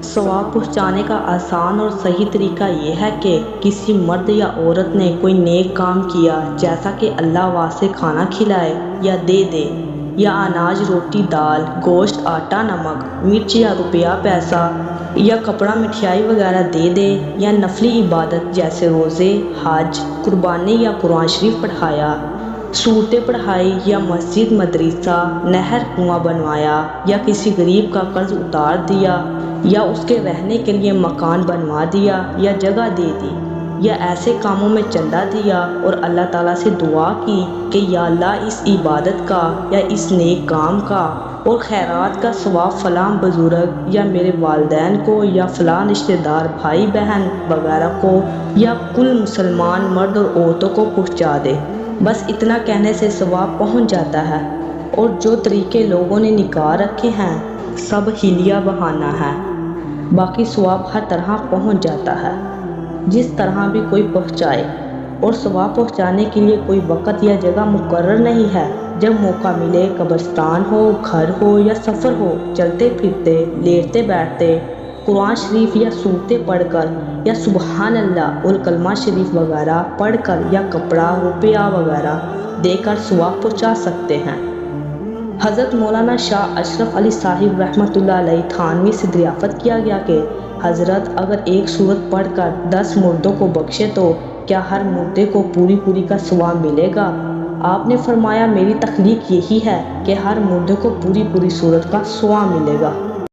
ثواب پہنچانے کا آسان اور صحیح طریقہ یہ ہے کہ کسی مرد یا عورت نے کوئی نیک کام کیا، جیسا کہ اللہ واسطے کھانا کھلائے یا دے دے، یا اناج، روٹی، دال، گوشت، آٹا، نمک، مرچ یا روپیہ پیسہ یا کپڑا، مٹھائی وغیرہ دے دے، یا نفلی عبادت جیسے روزے، حج، قربانی یا قرآن شریف پڑھایا، صورتیں پڑھائی، یا مسجد، مدرسہ، نہر، کنواں بنوایا، یا کسی غریب کا قرض اتار دیا، یا اس کے رہنے کے لیے مکان بنوا دیا یا جگہ دے دی، یا ایسے کاموں میں چندہ دیا اور اللہ تعالیٰ سے دعا کی کہ یا اللہ اس عبادت کا یا اس نیک کام کا اور خیرات کا ثواب فلاں بزرگ یا میرے والدین کو یا فلاں رشتہ دار، بھائی بہن وغیرہ کو یا کل مسلمان مرد اور عورتوں کو پہنچا دے۔ بس اتنا کہنے سے ثواب پہنچ جاتا ہے، اور جو طریقے لوگوں نے نکال رکھے ہیں سب حیلیہ بہانہ ہے، باقی ثواب ہر طرح پہنچ جاتا ہے، جس طرح بھی کوئی پہنچائے، اور ثواب پہنچانے کے لیے کوئی وقت یا جگہ مقرر نہیں ہے۔ جب موقع ملے، قبرستان ہو، گھر ہو یا سفر ہو، چلتے پھرتے، لیٹتے بیٹھتے، قرآن شریف یا سورتیں پڑھ کر یا سبحان اللہ اور کلمہ شریف وغیرہ پڑھ کر یا کپڑا، روپیہ وغیرہ دے کر ثواب پہنچا سکتے ہیں۔ حضرت مولانا شاہ اشرف علی صاحب رحمۃ اللہ علیہ تھانوی سے دریافت کیا گیا کہ حضرت اگر ایک سورت پڑھ کر 10 مردوں کو بخشے تو کیا ہر مردے کو پوری کا ثواب ملے گا؟ آپ نے فرمایا میری تخلیق یہی ہے کہ ہر مردے کو پوری سورت کا ثواب ملے گا۔